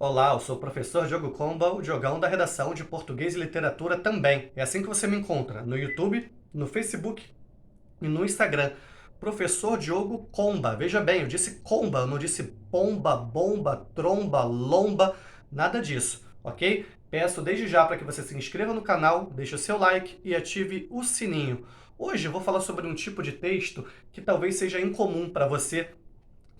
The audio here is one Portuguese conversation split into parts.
Olá, eu sou o professor Diogo Comba, o Diogão da redação de Português e Literatura também. É assim que você me encontra, no YouTube, no Facebook e no Instagram. Professor Diogo Comba. Veja bem, eu disse Comba, eu não disse pomba, bomba, tromba, lomba, nada disso, ok? Peço desde já para que você se inscreva no canal, deixe o seu like e ative o sininho. Hoje eu vou falar sobre um tipo de texto que talvez seja incomum para você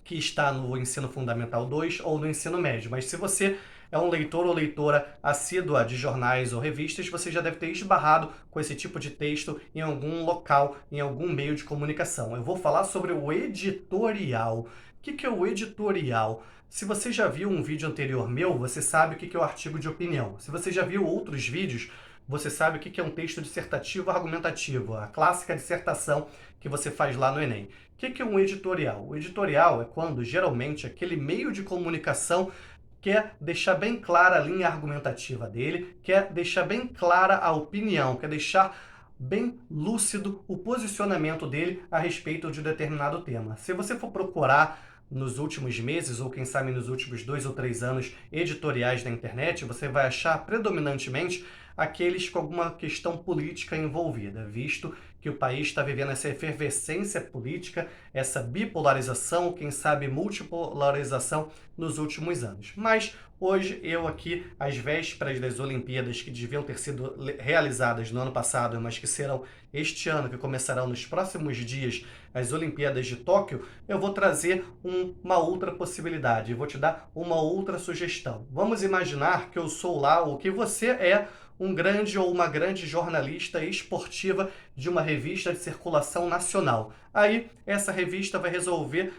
que está no ensino fundamental 2 ou no ensino médio, mas se você é um leitor ou leitora assídua de jornais ou revistas, você já deve ter esbarrado com esse tipo de texto em algum local, em algum meio de comunicação. Eu vou falar sobre o editorial. O que é o editorial? Se você já viu um vídeo anterior meu, você sabe o que é o artigo de opinião. Se você já viu outros vídeos, você sabe o que é um texto dissertativo argumentativo, a clássica dissertação que você faz lá no Enem. O que é um editorial? O editorial é quando, geralmente, aquele meio de comunicação quer deixar bem clara a linha argumentativa dele, quer deixar bem clara a opinião, quer deixar bem lúcido o posicionamento dele a respeito de um determinado tema. Se você for procurar nos últimos meses, ou quem sabe nos últimos 2 ou 3 anos, editoriais na internet, você vai achar predominantemente aqueles com alguma questão política envolvida, visto que o país está vivendo essa efervescência política, essa bipolarização, quem sabe multipolarização nos últimos anos. Mas hoje eu aqui, às vésperas das Olimpíadas que deviam ter sido realizadas no ano passado, mas que serão este ano, que começarão nos próximos dias, as Olimpíadas de Tóquio, eu vou trazer uma outra possibilidade, vou te dar uma outra sugestão. Vamos imaginar que eu sou lá, ou que você é um grande ou uma grande jornalista esportiva de uma revista de circulação nacional. Aí, essa revista vai resolve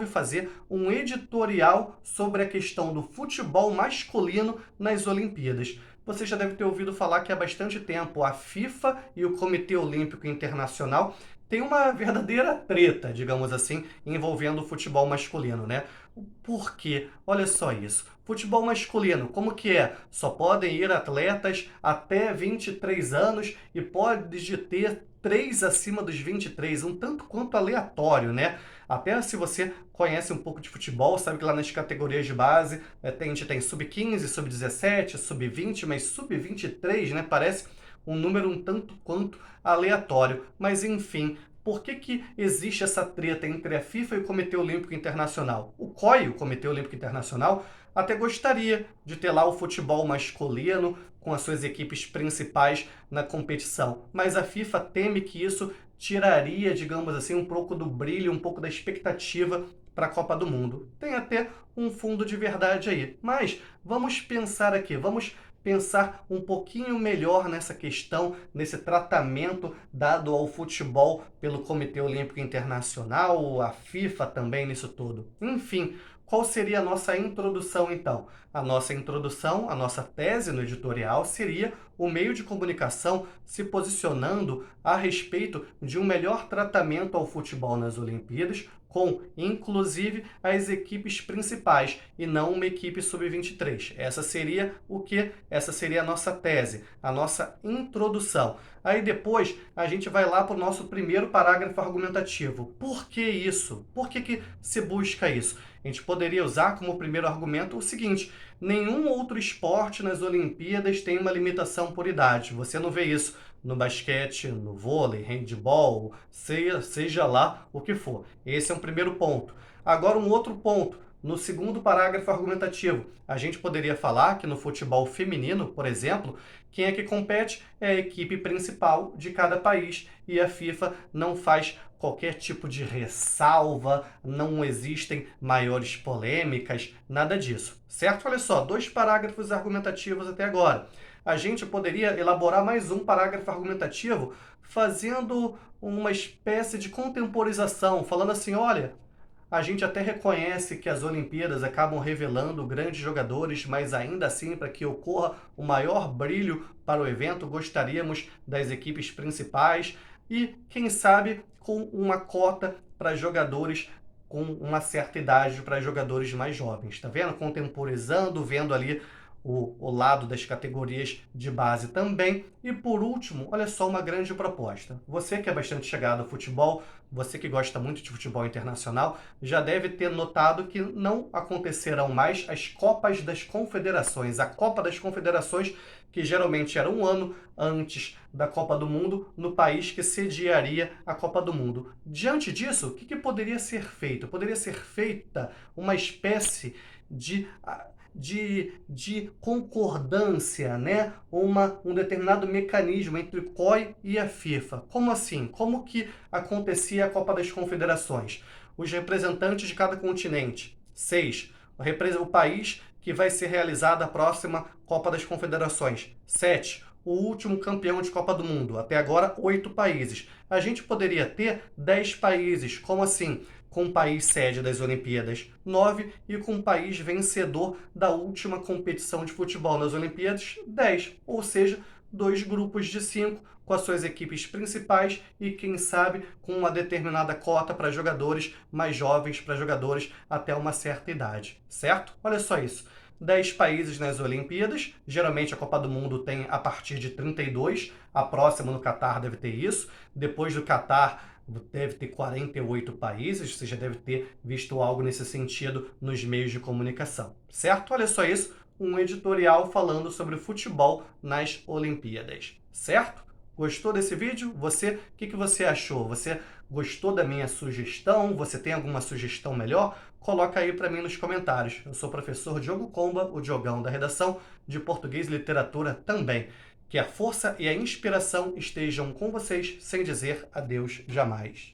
fazer um editorial sobre a questão do futebol masculino nas Olimpíadas. Você já deve ter ouvido falar que há bastante tempo a FIFA e o Comitê Olímpico Internacional têm uma verdadeira treta, digamos assim, envolvendo o futebol masculino, né? Por quê? Olha só isso. Futebol masculino, como que é? Só podem ir atletas até 23 anos e pode ter 3 acima dos 23, um tanto quanto aleatório, né? Até se você conhece um pouco de futebol, sabe que lá nas categorias de base a gente tem sub-15, sub-17, sub-20, mas sub-23, né? Parece um número um tanto quanto aleatório. Mas enfim, por que existe essa treta entre a FIFA e o Comitê Olímpico Internacional? O COI, o Comitê Olímpico Internacional, até gostaria de ter lá o futebol masculino com as suas equipes principais na competição, mas a FIFA teme que isso tiraria, digamos assim, um pouco do brilho, um pouco da expectativa para a Copa do Mundo. Tem até um fundo de verdade aí. Mas vamos pensar aqui, vamos pensar um pouquinho melhor nessa questão, nesse tratamento dado ao futebol pelo Comitê Olímpico Internacional, a FIFA também nisso tudo. Enfim, qual seria a nossa introdução então? A nossa introdução, a nossa tese no editorial seria o meio de comunicação se posicionando a respeito de um melhor tratamento ao futebol nas Olimpíadas, com inclusive as equipes principais e não uma equipe sub-23. Essa seria o que? Essa seria a nossa tese, a nossa introdução. Aí depois a gente vai lá para o nosso primeiro parágrafo argumentativo. Por que isso? Por que se busca isso? A gente poderia usar como primeiro argumento o seguinte: nenhum outro esporte nas Olimpíadas tem uma limitação por idade. Você não vê isso no basquete, no vôlei, handball, seja lá o que for. Esse é um primeiro ponto. Agora, um outro ponto. No segundo parágrafo argumentativo, a gente poderia falar que no futebol feminino, por exemplo, quem é que compete é a equipe principal de cada país e a FIFA não faz qualquer tipo de ressalva, não existem maiores polêmicas, nada disso, certo? Olha só, 2 parágrafos argumentativos até agora. A gente poderia elaborar mais um parágrafo argumentativo fazendo uma espécie de contemporização, falando assim, olha, a gente até reconhece que as Olimpíadas acabam revelando grandes jogadores, mas ainda assim, para que ocorra o maior brilho para o evento, gostaríamos das equipes principais e, quem sabe, com uma cota para jogadores com uma certa idade, para jogadores mais jovens. Tá vendo? Contemporizando, vendo ali o lado das categorias de base também. E por último, olha só uma grande proposta. Você que é bastante chegado ao futebol, você que gosta muito de futebol internacional, já deve ter notado que não acontecerão mais as Copas das Confederações. A Copa das Confederações, que geralmente era um ano antes da Copa do Mundo, no país que sediaria a Copa do Mundo. Diante disso, o que poderia ser feito? Poderia ser feita uma espécie de de concordância, né? Um determinado mecanismo entre o COI e a FIFA. Como assim? Como que acontecia a Copa das Confederações? Os representantes de cada continente, 6. O país que vai ser realizada a próxima Copa das Confederações, 7. O último campeão de Copa do Mundo, até agora 8 países. A gente poderia ter 10 países, como assim? Com o país sede das Olimpíadas, 9, e com o país vencedor da última competição de futebol nas Olimpíadas, 10. Ou seja, 2 grupos de 5 com as suas equipes principais e, quem sabe, com uma determinada cota para jogadores mais jovens, para jogadores até uma certa idade, certo? Olha só isso. 10 países nas Olimpíadas, geralmente a Copa do Mundo tem a partir de 32, a próxima no Catar deve ter isso, depois do Catar deve ter 48 países, você já deve ter visto algo nesse sentido nos meios de comunicação, certo? Olha só isso, um editorial falando sobre futebol nas Olimpíadas, certo? Gostou desse vídeo? Você, o que você achou? Você gostou da minha sugestão? Você tem alguma sugestão melhor? Coloca aí para mim nos comentários. Eu sou o professor Diogo Comba, o Diogão da redação de Português e Literatura também. Que a força e a inspiração estejam com vocês, sem dizer adeus jamais.